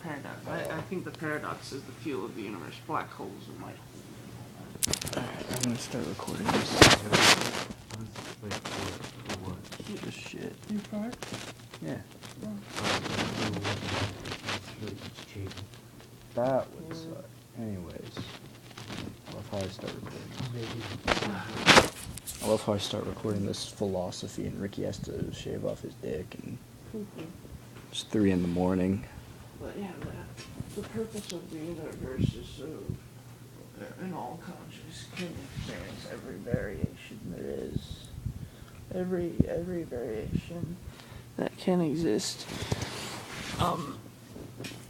paradox. I think the paradox is the fuel of the universe. Black holes and white holes. Alright, I'm gonna start recording this. For what? Just shit. You fart? Yeah. It's That would suck. Anyways. I love how I start recording. I love how I start recording this philosophy and Ricky has to shave off his dick and it's 3 in the morning. But yeah, the purpose of the universe is so an all conscious can experience every variation there is. Every variation that can exist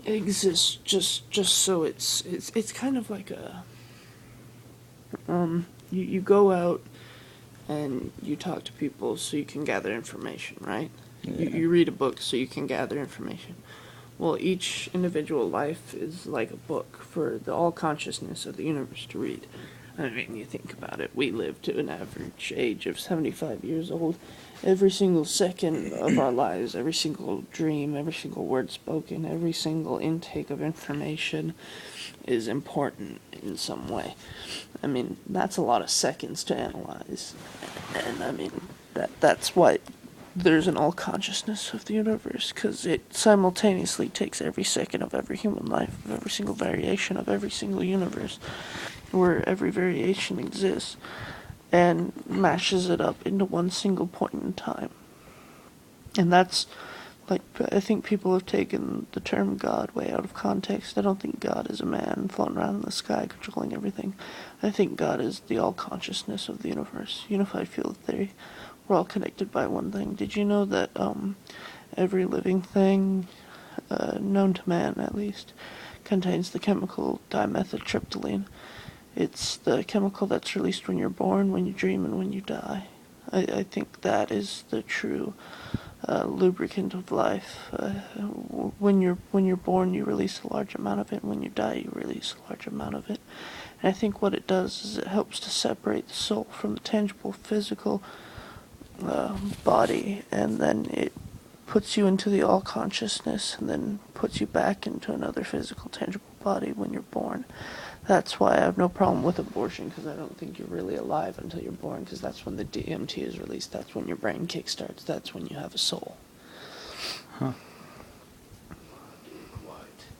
exists just so it's kind of like a you go out and you talk to people so you can gather information, right? Yeah. You read a book so you can gather information. Well, each individual life is like a book for the all-consciousness of the universe to read. I mean, you think about it. We live to an average age of 75 years old. Every single second of our lives, every single dream, every single word spoken, every single intake of information is important in some way. I mean, that's a lot of seconds to analyze. And I mean, that's why there's an all-consciousness of the universe, because it simultaneously takes every second of every human life, of every single variation of every single universe, where every variation exists, and mashes it up into one single point in time. And that's, like, I think people have taken the term God way out of context. I don't think God is a man floating around in the sky controlling everything. I think God is the all-consciousness of the universe. Unified field theory. We're all connected by one thing. Did you know that every living thing, known to man at least, contains the chemical dimethyltryptamine? It's the chemical that's released when you're born, when you dream, and when you die. I think that is the true lubricant of life. When you're born, you release a large amount of it. When you die, you release a large amount of it. And I think what it does is it helps to separate the soul from the tangible, physical body, and then it puts you into the all-consciousness, and then puts you back into another physical, tangible body when you're born. That's why I have no problem with abortion, because I don't think you're really alive until you're born, because that's when the DMT is released, that's when your brain kickstarts, that's when you have a soul. Huh.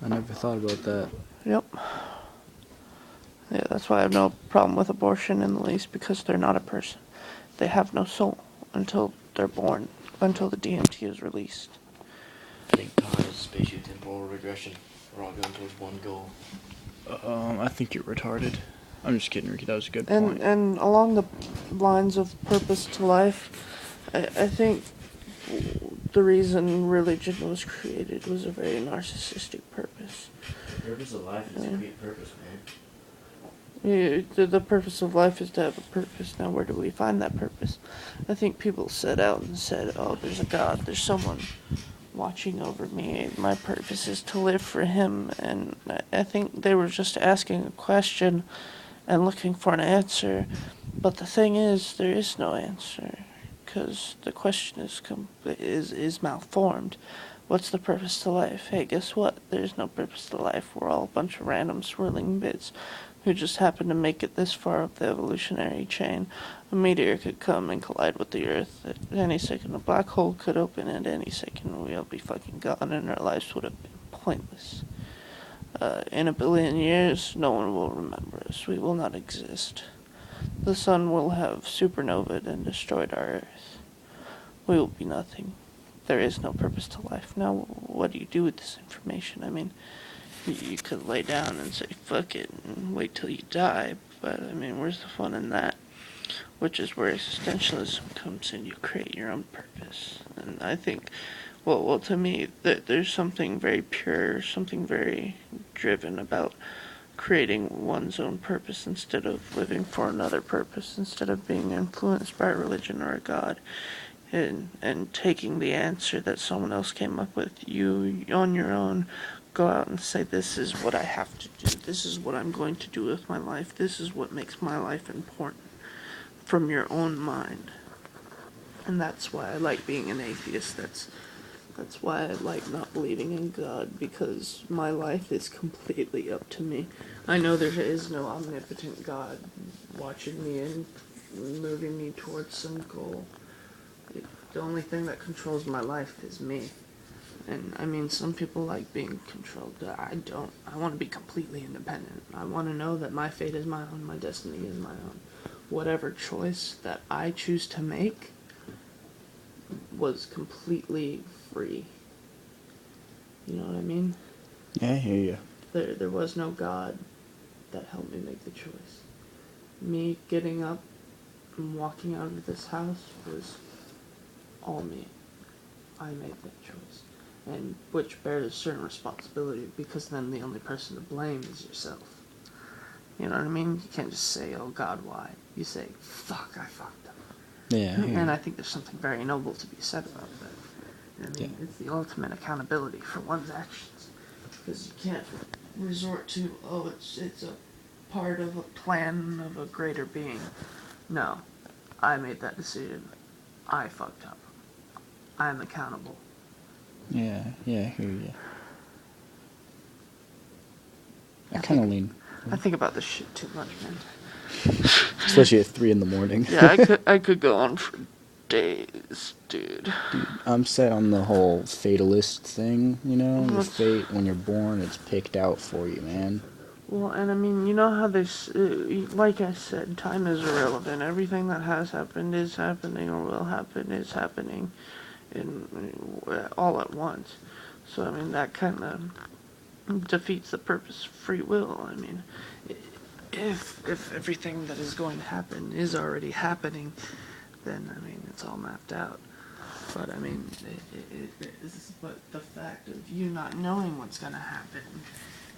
I never thought about that. Yep. Yeah, that's why I have no problem with abortion in the least, because they're not a person. They have no soul until they're born, until the DMT is released. I think time is spatio-temporal regression. We're all going towards one goal. I think you're retarded. I'm just kidding, Ricky. That was a good point. And along the lines of purpose to life, I think the reason religion was created was a very narcissistic purpose. The purpose of life is to create purpose, man. The purpose of life is to have a purpose. Now, where do we find that purpose? I think people set out and said, oh, there's a God, there's someone watching over me. My purpose is to live for him. And I think they were just asking a question and looking for an answer. But the thing is, there is no answer, because the question is malformed. What's the purpose to life? Hey, guess what? There's no purpose to life. We're all a bunch of random swirling bits who just happen to make it this far up the evolutionary chain. A meteor could come and collide with the Earth at any second. A black hole could open at any second. We'll be fucking gone, and our lives would have been pointless. In 1 billion years, no one will remember us. We will not exist. The sun will have supernovaed and destroyed our Earth. We will be nothing. There is no purpose to life. Now, what do you do with this information? I mean, you could lay down and say, fuck it, and wait till you die, but, I mean, where's the fun in that? Which is where existentialism comes in. You create your own purpose. And I think, well, to me, there's something very pure, something very driven about creating one's own purpose instead of living for another purpose, instead of being influenced by a religion or a god. And taking the answer that someone else came up with, you on your own go out and say, this is what I have to do, this is what I'm going to do with my life, this is what makes my life important, from your own mind. And that's why I like being an atheist. That's why I like not believing in God, because my life is completely up to me. I know there is no omnipotent God watching me and moving me towards some goal. The only thing that controls my life is me. And I mean, some people like being controlled. I don't. I want to be completely independent. I want to know that my fate is my own, my destiny is my own. Whatever choice that I choose to make was completely free. You know what I mean? Yeah, I hear you. There was no God that helped me make the choice. Me getting up and walking out of this house was all me. I made that choice. And which bears a certain responsibility, because then the only person to blame is yourself. You know what I mean? You can't just say, oh God, why? You say, fuck, I fucked up. Yeah, I hear And you. I think there's something very noble to be said about that. I mean, Yeah. it's the ultimate accountability for one's actions. Because you can't resort to, oh, it's a part of a plan of a greater being. No. I made that decision. I fucked up. I'm accountable. Yeah, I hear you. I I kind of think- lean, I think about this shit too much, man. especially at 3 in the morning. Yeah, I could go on for days, dude. Dude, I'm set on the whole fatalist thing, you know? Your What's- fate, when you're born, it's picked out for you, man. Well, and I mean, you know how like I said, time is irrelevant. Everything that has happened is happening or will happen is happening all at once. So, I mean, that kind of defeats the purpose of free will. I mean, if everything that is going to happen is already happening, then, I mean, it's all mapped out. But, I mean, but the fact of you not knowing what's going to happen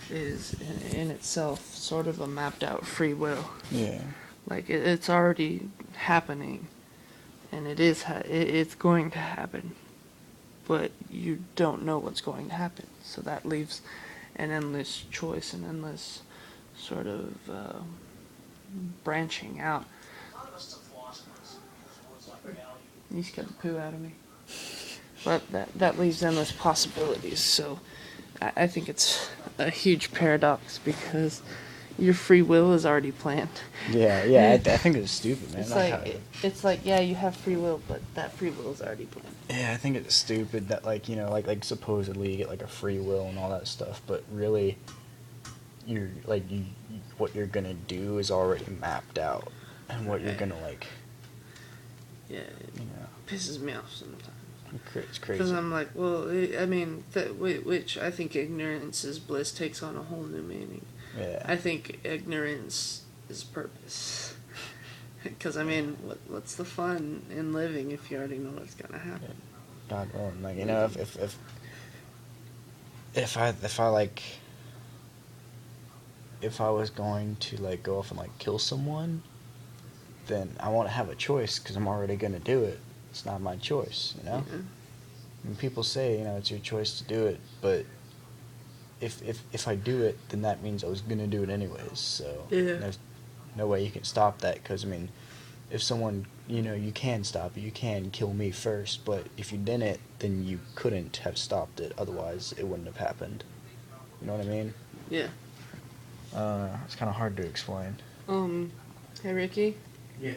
is in itself sort of a mapped out free will. Yeah. Like, it's already happening, and it's going to happen, but you don't know what's going to happen. So that leaves an endless choice, an endless sort of branching out. You scared the poo out of me. But that leaves endless possibilities. So I think it's a huge paradox, because your free will is already planned. Yeah, I think it's stupid, man. It's like yeah, you have free will, but that free will is already planned. Yeah, I think it's stupid that, like, you know, like supposedly you get like a free will and all that stuff, but really, you're like you what you're gonna do is already mapped out, and what you're gonna like. Yeah, it You know, pisses me off sometimes. it's crazy. Because I'm like, well, I mean, which I think ignorance is bliss takes on a whole new meaning. Yeah. I think ignorance is purpose. Because, I mean, what's the fun in living if you already know what's going to happen? God willing, like, you know, if I was going to like go off and like kill someone, then I want to have a choice, because I'm already gonna do it. It's not my choice, you know. Yeah. And people say, you know, it's your choice to do it, but if I do it, then that means I was gonna do it anyways. So Yeah. there's no way you can stop that, because I mean, if someone, you know, you can stop it, you can kill me first, but if you didn't, then you couldn't have stopped it. Otherwise, it wouldn't have happened. You know what I mean? Yeah. It's kind of hard to explain. Hey, Ricky, Yeah.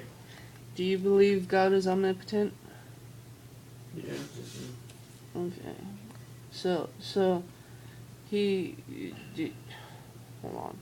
do you believe God is omnipotent? Yeah. Okay. So, hold on.